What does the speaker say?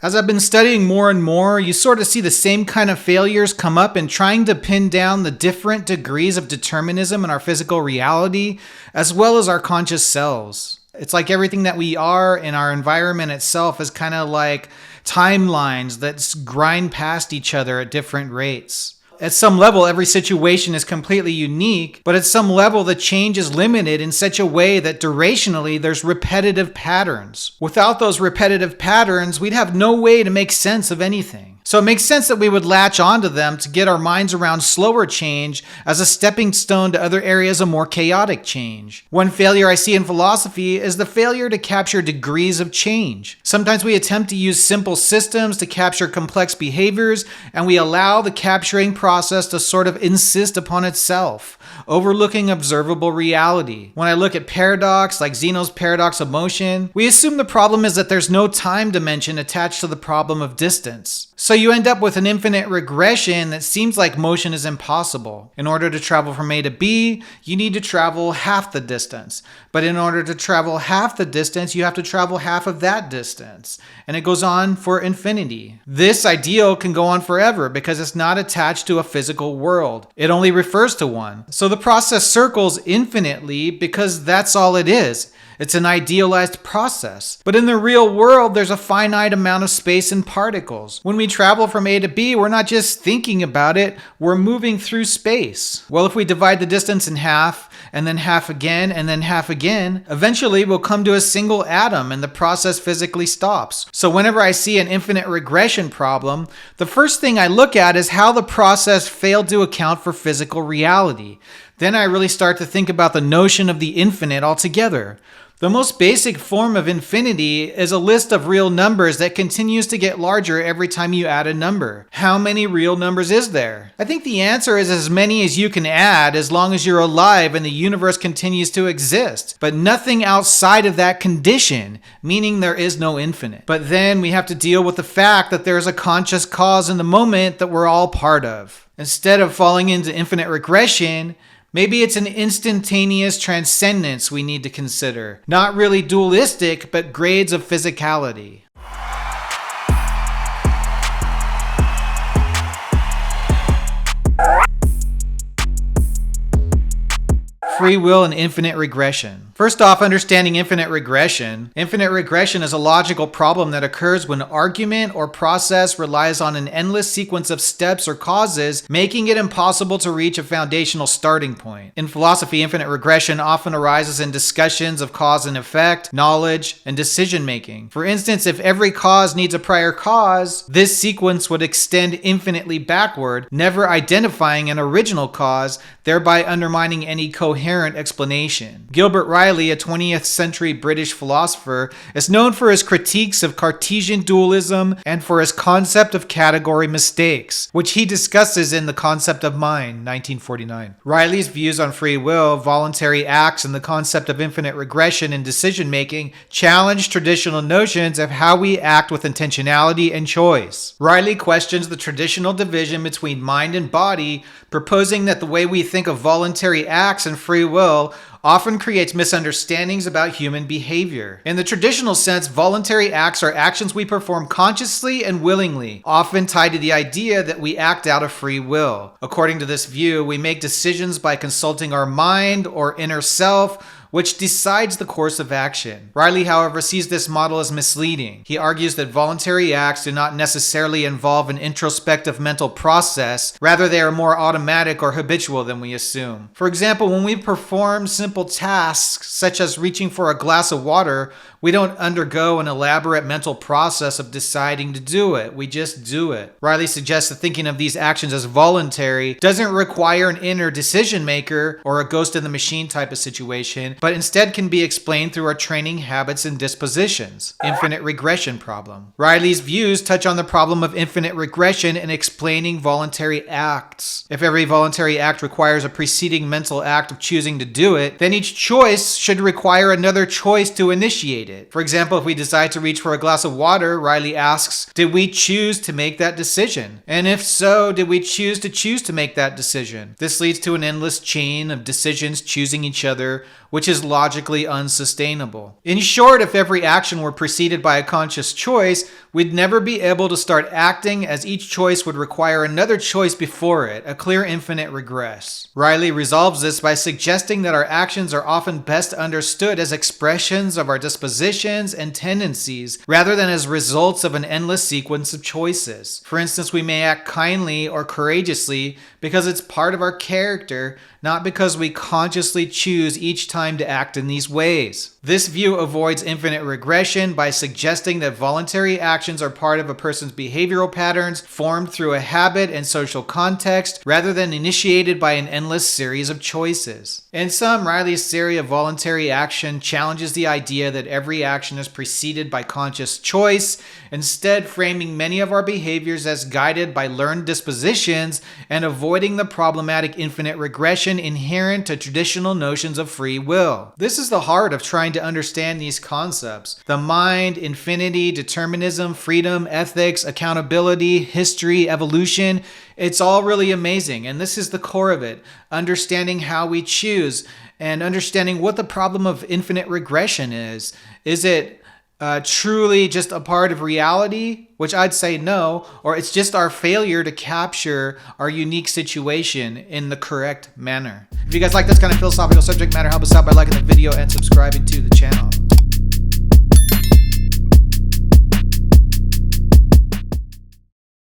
As I've been studying more and more, you sort of see the same kind of failures come up in trying to pin down the different degrees of determinism in our physical reality, as well as our conscious selves. It's like everything that we are in our environment itself is kind of like timelines that grind past each other at different rates. At some level, every situation is completely unique, but at some level, the change is limited in such a way that durationally there's repetitive patterns. Without those repetitive patterns, we'd have no way to make sense of anything. So it makes sense that we would latch onto them to get our minds around slower change as a stepping stone to other areas of more chaotic change. One failure I see in philosophy is the failure to capture degrees of change. Sometimes we attempt to use simple systems to capture complex behaviors, and we allow the capturing process to sort of insist upon itself, overlooking observable reality. When I look at paradox, like Zeno's paradox of motion, we assume the problem is that there's no time dimension attached to the problem of distance. So you end up with an infinite regression that seems like motion is impossible. In order to travel from A to B, you need to travel half the distance. But in order to travel half the distance, you have to travel half of that distance. And it goes on for infinity. This ideal can go on forever because it's not attached to a physical world. It only refers to one. So the process circles infinitely because that's all it is. It's an idealized process. But in the real world, there's a finite amount of space and particles. When we travel from A to B, we're not just thinking about it, we're moving through space. Well, if we divide the distance in half, and then half again, and then half again, eventually we'll come to a single atom and the process physically stops. So whenever I see an infinite regression problem, the first thing I look at is how the process failed to account for physical reality. Then I really start to think about the notion of the infinite altogether. The most basic form of infinity is a list of real numbers that continues to get larger every time you add a number. How many real numbers is there? I think the answer is as many as you can add as long as you're alive and the universe continues to exist. But nothing outside of that condition, meaning there is no infinite. But then we have to deal with the fact that there is a conscious cause in the moment that we're all part of. Instead of falling into infinite regression, maybe it's an instantaneous transcendence we need to consider. Not really dualistic, but grades of physicality. Free will and infinite regression. First off, understanding infinite regression. Infinite regression is a logical problem that occurs when argument or process relies on an endless sequence of steps or causes, making it impossible to reach a foundational starting point. In philosophy, infinite regression often arises in discussions of cause and effect, knowledge, and decision-making. For instance, if every cause needs a prior cause, this sequence would extend infinitely backward, never identifying an original cause, thereby undermining any coherent explanation. Gilbert Ryle, a 20th century British philosopher, is known for his critiques of Cartesian dualism and for his concept of category mistakes, which he discusses in The Concept of Mind, 1949. Ryle's views on free will, voluntary acts, and the concept of infinite regression in decision-making challenge traditional notions of how we act with intentionality and choice. Ryle questions the traditional division between mind and body, proposing that the way we think of voluntary acts and free will often creates misunderstandings about human behavior. In the traditional sense, voluntary acts are actions we perform consciously and willingly, often tied to the idea that we act out of free will. According to this view, we make decisions by consulting our mind or inner self, which decides the course of action. Ryle, however, sees this model as misleading. He argues that voluntary acts do not necessarily involve an introspective mental process, rather they are more automatic or habitual than we assume. For example, when we perform simple tasks such as reaching for a glass of water, we don't undergo an elaborate mental process of deciding to do it. We just do it. Ryle suggests that thinking of these actions as voluntary doesn't require an inner decision maker or a ghost in the machine type of situation, but instead can be explained through our training, habits, and dispositions. Infinite regression problem. Ryle's views touch on the problem of infinite regression in explaining voluntary acts. If every voluntary act requires a preceding mental act of choosing to do it, then each choice should require another choice to initiate it. it. For example, if we decide to reach for a glass of water, Ryle asks, did we choose to make that decision? And if so, did we choose to make that decision? This leads to an endless chain of decisions choosing each other, which is logically unsustainable. In short, if every action were preceded by a conscious choice, we'd never be able to start acting, as each choice would require another choice before it, a clear infinite regress. Ryle resolves this by suggesting that our actions are often best understood as expressions of our dispositions and tendencies, rather than as results of an endless sequence of choices. For instance, we may act kindly or courageously because it's part of our character, not because we consciously choose each time to act in these ways. This view avoids infinite regression by suggesting that voluntary actions are part of a person's behavioral patterns formed through a habit and social context, rather than initiated by an endless series of choices. In sum, Ryle's theory of voluntary action challenges the idea that every action is preceded by conscious choice, instead framing many of our behaviors as guided by learned dispositions and avoiding the problematic infinite regression inherent to traditional notions of free will. This is the heart of trying to understand these concepts: the mind, infinity, determinism, freedom, ethics, accountability, history, evolution. It's all really amazing, and this is the core of it: understanding how we choose and understanding what the problem of infinite regression is. Is it truly just a part of reality, which I'd say no, or it's just our failure to capture our unique situation in the correct manner? If you guys like this kind of philosophical subject matter, help us out by liking the video and subscribing to the channel.